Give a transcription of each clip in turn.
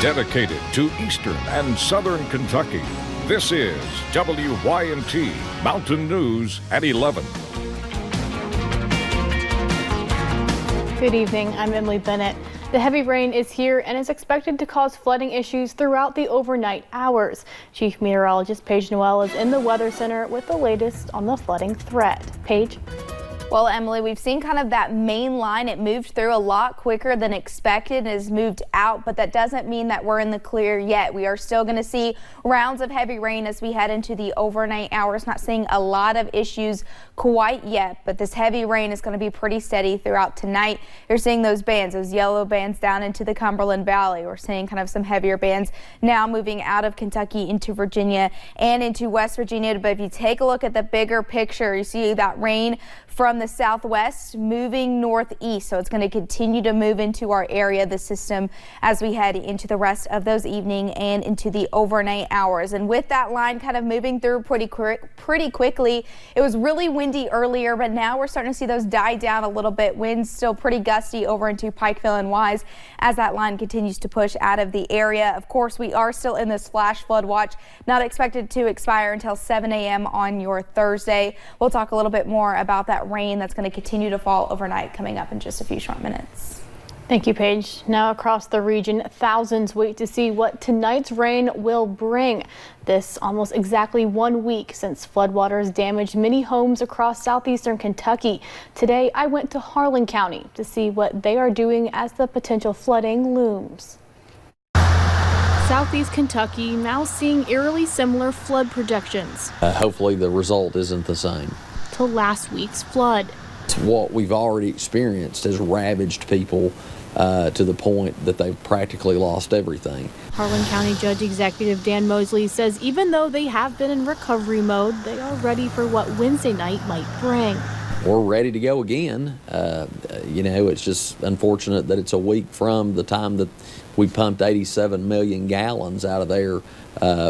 Dedicated to Eastern and Southern Kentucky, this is WYNT Mountain News at 11. Good evening, I'm Emily Bennett. The heavy rain is here and is expected to cause flooding issues throughout the overnight hours. Chief Meteorologist Paige Noel is in the Weather Center with the latest on the flooding threat. Paige? Well, Emily, we've seen kind of that main line. It moved through a lot quicker than expected and has moved out, but that doesn't mean that we're in the clear yet. We are still going to see rounds of heavy rain as we head into the overnight hours. Not seeing a lot of issues quite yet, but this heavy rain is going to be pretty steady throughout tonight. You're seeing those bands, those yellow bands down into the Cumberland Valley. We're seeing kind of some heavier bands now moving out of Kentucky into Virginia and into West Virginia. But if you take a look at the bigger picture, you see that rain from the southwest moving northeast, so it's going to continue to move into our area, the system, as we head into the rest of those evening and into the overnight hours. And with that line kind of moving through pretty quickly, it was really windy earlier, but now we're starting to see those die down a little bit. Winds still pretty gusty over into Pikeville and Wise as that line continues to push out of the area. Of course, we are still in this flash flood watch, not expected to expire until 7 a.m. on your Thursday. We'll talk a little bit more about that rain that's going to continue to fall overnight coming up in just a few short minutes. Thank you, Paige. Now across the region, thousands wait to see what tonight's rain will bring. This almost exactly 1 week since floodwaters damaged many homes across southeastern Kentucky. Today, I went to Harlan County to see what they are doing as the potential flooding looms. Southeast Kentucky now seeing eerily similar flood projections. Hopefully the result isn't the same to last week's flood. What we've already experienced has ravaged people to the point that they've practically lost everything. Harlan County Judge Executive Dan Mosley says even though they have been in recovery mode, they are ready for what Wednesday night might bring. We're ready to go again. It's just unfortunate that it's a week from the time that we pumped 87 million gallons out of there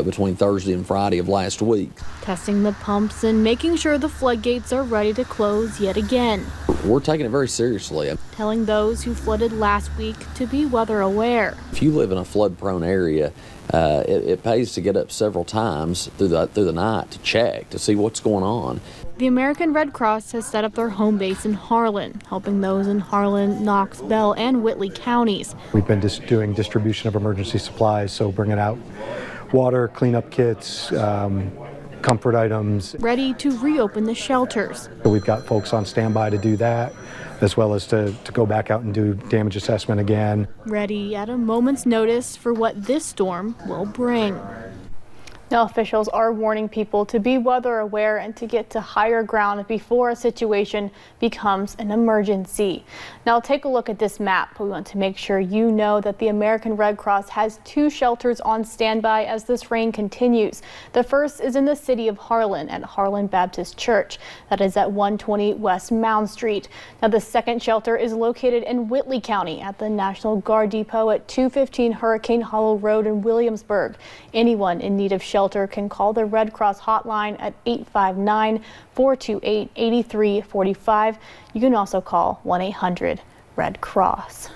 between Thursday and Friday of last week. Testing the pumps and making sure the floodgates are ready to close yet again. We're taking it very seriously. Telling those who flooded last week to be weather aware. If you live in a flood-prone area, it pays to get up several times through the night to check to see what's going on. The American Red Cross has set up their home base in Harlan, helping those in Harlan, Knox, Bell, and Whitley counties. We've been doing distribution of emergency supplies, so bringing out water, cleanup kits, comfort items. Ready to reopen the shelters. We've got folks on standby to do that, as well as to go back out and do damage assessment again. Ready at a moment's notice for what this storm will bring. Now, officials are warning people to be weather aware and to get to higher ground before a situation becomes an emergency. Now, take a look at this map. We want to make sure you know that the American Red Cross has 2 shelters on standby as this rain continues. The first is in the city of Harlan at Harlan Baptist Church. That is at 120 West Mound Street. Now, the second shelter is located in Whitley County at the National Guard Depot at 215 Hurricane Hollow Road in Williamsburg. Anyone in need of shelter can call the Red Cross hotline at 859-428-8345. You can also call 1-800-RED-CROSS.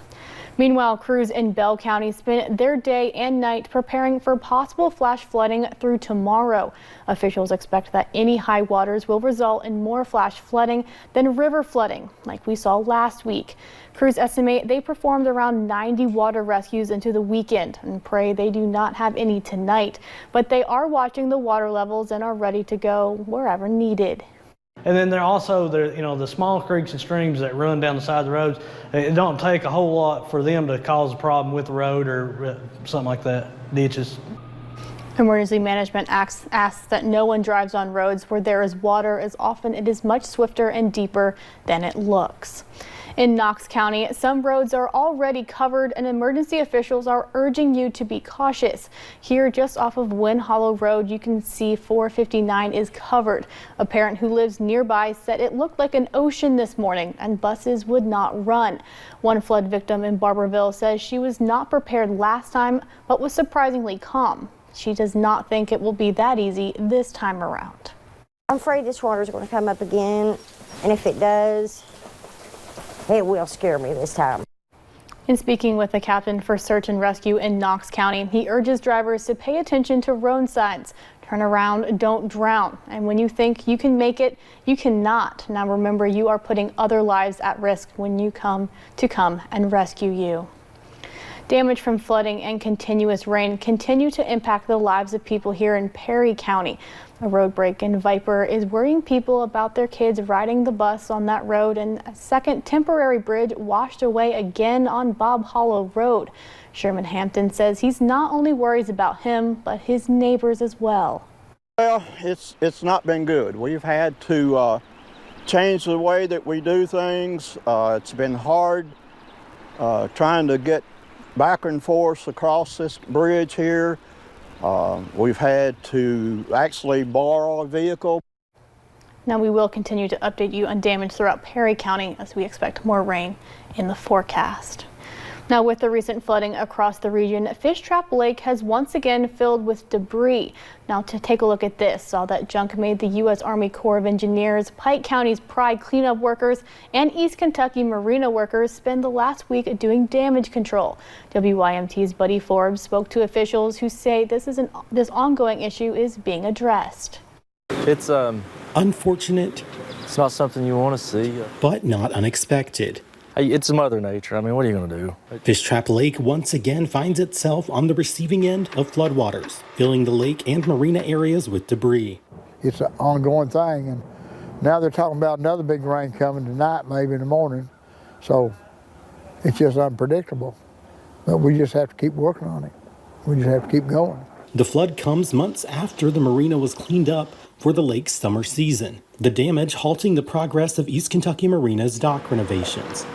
Meanwhile, crews in Bell County spent their day and night preparing for possible flash flooding through tomorrow. Officials expect that any high waters will result in more flash flooding than river flooding, like we saw last week. Crews estimate they performed around 90 water rescues into the weekend and pray they do not have any tonight. But they are watching the water levels and are ready to go wherever needed. And then there are also the small creeks and streams that run down the side of the roads. It don't take a whole lot for them to cause a problem with the road or something like that, ditches. Emergency management asks that no one drives on roads where there is water, as often it is much swifter and deeper than it looks. In Knox County, some roads are already covered and emergency officials are urging you to be cautious. Here, just off of Wind Hollow Road, you can see 459 is covered. A parent who lives nearby said it looked like an ocean this morning and buses would not run. One flood victim in Barberville says she was not prepared last time, but was surprisingly calm. She does not think it will be that easy this time around. I'm afraid this water is going to come up again, and if it does, it will scare me this time. In speaking with the captain for search and rescue in Knox County, he urges drivers to pay attention to road signs. Turn around, don't drown. And when you think you can make it, you cannot. Now remember, you are putting other lives at risk when you come and rescue you. Damage from flooding and continuous rain continue to impact the lives of people here in Pike County. A road break in Viper is worrying people about their kids riding the bus on that road, and a second temporary bridge washed away again on Bob Hollow Road. Sherman Hampton says he's not only worries about him, but his neighbors as well. Well, it's not been good. We've had to change the way that we do things. It's been hard trying to get back and forth across this bridge here. We've had to actually borrow a vehicle. Now we will continue to update you on damage throughout Perry County as we expect more rain in the forecast. Now, with the recent flooding across the region, Fish Trap Lake has once again filled with debris. Now, to take a look at this, all that junk made the U.S. Army Corps of Engineers, Pike County's Pride cleanup workers, and East Kentucky Marina workers spend the last week doing damage control. WYMT's Buddy Forbes spoke to officials who say this ongoing issue is being addressed. It's unfortunate. It's not something you want to see, but not unexpected. It's Mother Nature. I mean, what are you going to do? Fish Trap Lake once again finds itself on the receiving end of floodwaters, filling the lake and marina areas with debris. It's an ongoing thing, and now they're talking about another big rain coming tonight, maybe in the morning. So it's just unpredictable. But we just have to keep working on it. We just have to keep going. The flood comes months after the marina was cleaned up for the lake's summer season. The damage halting the progress of East Kentucky Marina's dock renovations.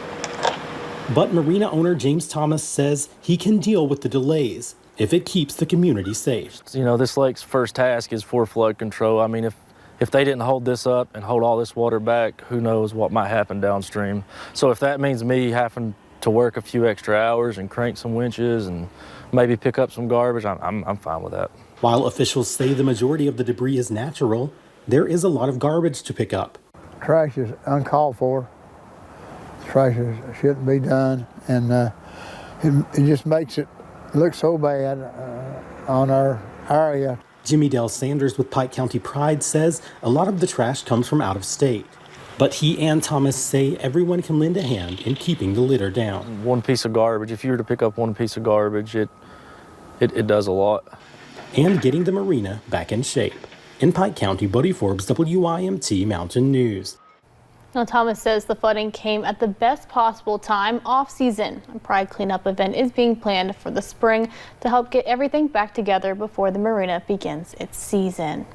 But marina owner James Thomas says he can deal with the delays if it keeps the community safe. You know, this lake's first task is for flood control. I mean, if they didn't hold this up and hold all this water back, who knows what might happen downstream. So if that means me having to work a few extra hours and crank some winches and maybe pick up some garbage, I'm fine with that. While officials say the majority of the debris is natural, there is a lot of garbage to pick up. Trash is uncalled for. Trash shouldn't be done, and it just makes it look so bad on our area. Jimmy Dale Sanders with Pike County Pride says a lot of the trash comes from out of state. But he and Thomas say everyone can lend a hand in keeping the litter down. One piece of garbage, if you were to pick up one piece of garbage, it does a lot. And getting the marina back in shape. In Pike County, Buddy Forbes, WYMT Mountain News. Now, Thomas says the flooding came at the best possible time, off-season. A Pride cleanup event is being planned for the spring to help get everything back together before the marina begins its season.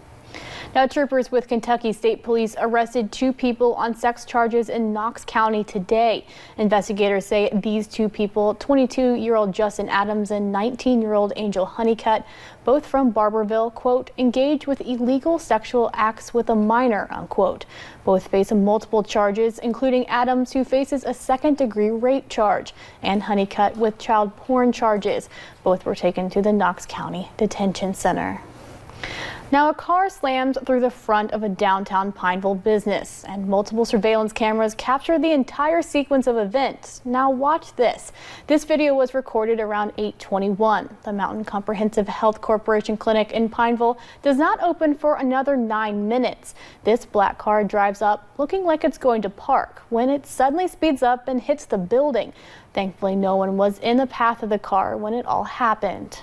Now, troopers with Kentucky State Police arrested 2 people on sex charges in Knox County today. Investigators say these 2 people, 22-year-old Justin Adams and 19-year-old Angel Honeycutt, both from Barberville, quote, engaged with illegal sexual acts with a minor, unquote. Both face multiple charges, including Adams, who faces a second-degree rape charge, and Honeycutt with child porn charges. Both were taken to the Knox County Detention Center. Now, a car slammed through the front of a downtown Pineville business, and multiple surveillance cameras captured the entire sequence of events. Now watch this. This video was recorded around 8:21. The Mountain Comprehensive Health Corporation clinic in Pineville does not open for another 9 minutes. This black car drives up looking like it's going to park when it suddenly speeds up and hits the building. Thankfully, no one was in the path of the car when it all happened.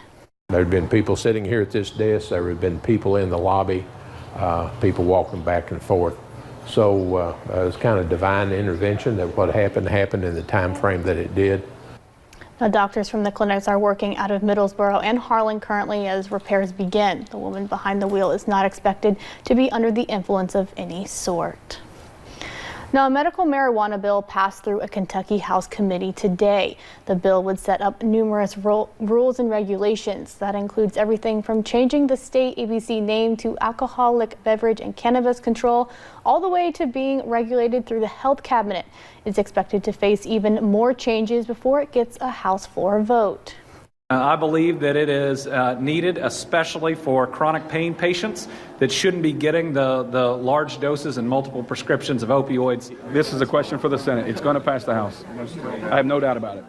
There had been people sitting here at this desk. There had been people in the lobby, people walking back and forth. So it was kind of divine intervention that what happened in the time frame that it did. Now, doctors from the clinics are working out of Middlesboro and Harlan currently as repairs begin. The woman behind the wheel is not expected to be under the influence of any sort. Now, a medical marijuana bill passed through a Kentucky House committee today. The bill would set up numerous rules and regulations. That includes everything from changing the state ABC name to alcoholic beverage and cannabis control, all the way to being regulated through the health cabinet. It's expected to face even more changes before it gets a House floor vote. I believe that it is needed, especially for chronic pain patients that shouldn't be getting the large doses and multiple prescriptions of opioids. This is a question for the Senate. It's going to pass the House. I have no doubt about it.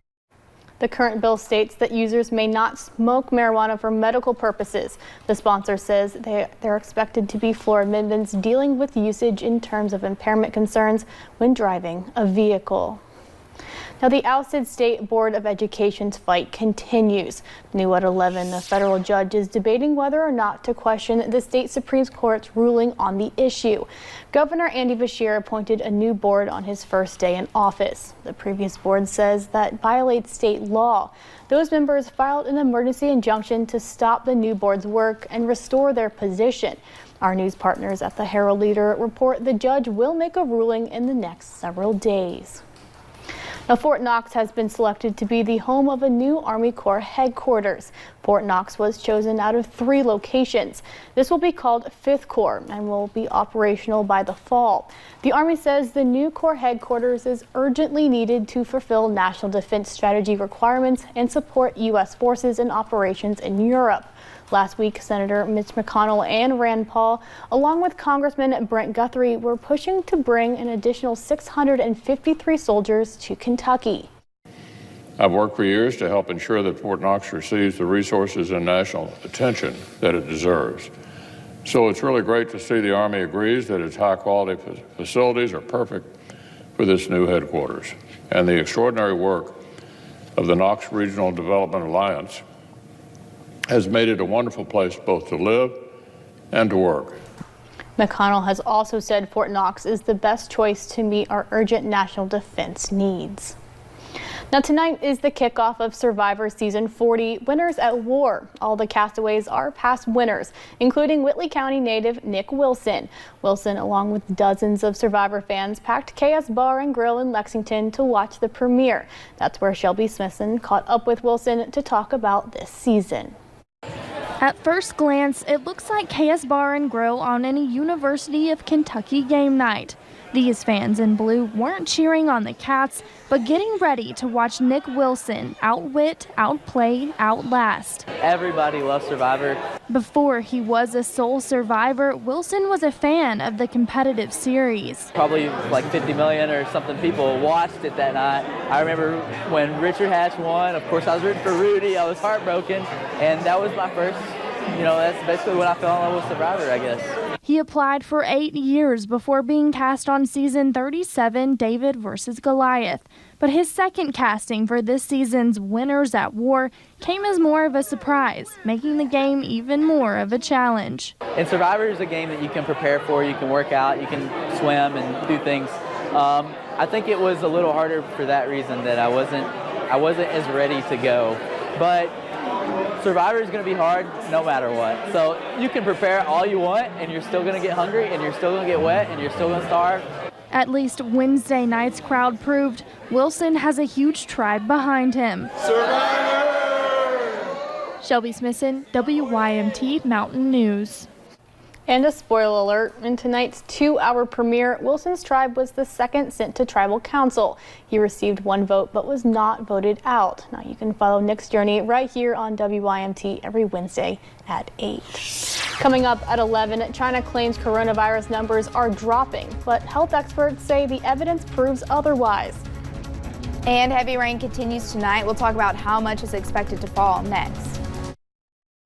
The current bill states that users may not smoke marijuana for medical purposes. The sponsor says they're expected to be floor amendments dealing with usage in terms of impairment concerns when driving a vehicle. Now, the ousted State Board of Education's fight continues. New at 11, a federal judge is debating whether or not to question the state Supreme Court's ruling on the issue. Governor Andy Beshear appointed a new board on his first day in office. The previous board says that violates state law. Those members filed an emergency injunction to stop the new board's work and restore their position. Our news partners at the Herald Leader report the judge will make a ruling in the next several days. Now, Fort Knox has been selected to be the home of a new Army Corps headquarters. Fort Knox was chosen out of 3 locations. This will be called 5th Corps and will be operational by the fall. The Army says the new Corps headquarters is urgently needed to fulfill national defense strategy requirements and support U.S. forces in operations in Europe. Last week, Senator Mitch McConnell and Rand Paul, along with Congressman Brent Guthrie, were pushing to bring an additional 653 soldiers to Kentucky. I've worked for years to help ensure that Fort Knox receives the resources and national attention that it deserves. So it's really great to see the Army agrees that its high-quality facilities are perfect for this new headquarters. And the extraordinary work of the Knox Regional Development Alliance has made it a wonderful place both to live and to work. McConnell has also said Fort Knox is the best choice to meet our urgent national defense needs. Now, tonight is the kickoff of Survivor Season 40, Winners at War. All the castaways are past winners, including Whitley County native Nick Wilson. Wilson, along with dozens of Survivor fans, packed KS Bar and Grill in Lexington to watch the premiere. That's where Shelby Smithson caught up with Wilson to talk about this season. At first glance, it looks like KS Bar and Grill on any University of Kentucky game night. These fans in blue weren't cheering on the Cats, but getting ready to watch Nick Wilson outwit, outplay, outlast. Everybody loves Survivor. Before he was a sole survivor, Wilson was a fan of the competitive series. Probably like 50 million or something people watched it that night. I remember when Richard Hatch won, of course I was rooting for Rudy, I was heartbroken, and that was my first, that's basically when I fell in love with Survivor, I guess. He applied for 8 years before being cast on season 37, David vs. Goliath. But his second casting for this season's Winners at War came as more of a surprise, making the game even more of a challenge. And Survivor is a game that you can prepare for, you can work out, you can swim and do things. I think it was a little harder for that reason, that I wasn't as ready to go. But Survivor is going to be hard no matter what. So you can prepare all you want and you're still going to get hungry and you're still going to get wet and you're still going to starve. At least Wednesday night's crowd proved Wilson has a huge tribe behind him. Survivor! Shelby Smithson, WYMT Mountain News. And a spoiler alert, in tonight's 2-hour premiere, Wilson's tribe was the second sent to tribal council. He received 1 vote but was not voted out. Now you can follow Nick's journey right here on WYMT every Wednesday at 8. Coming up at 11, China claims coronavirus numbers are dropping, but health experts say the evidence proves otherwise. And heavy rain continues tonight. We'll talk about how much is expected to fall next.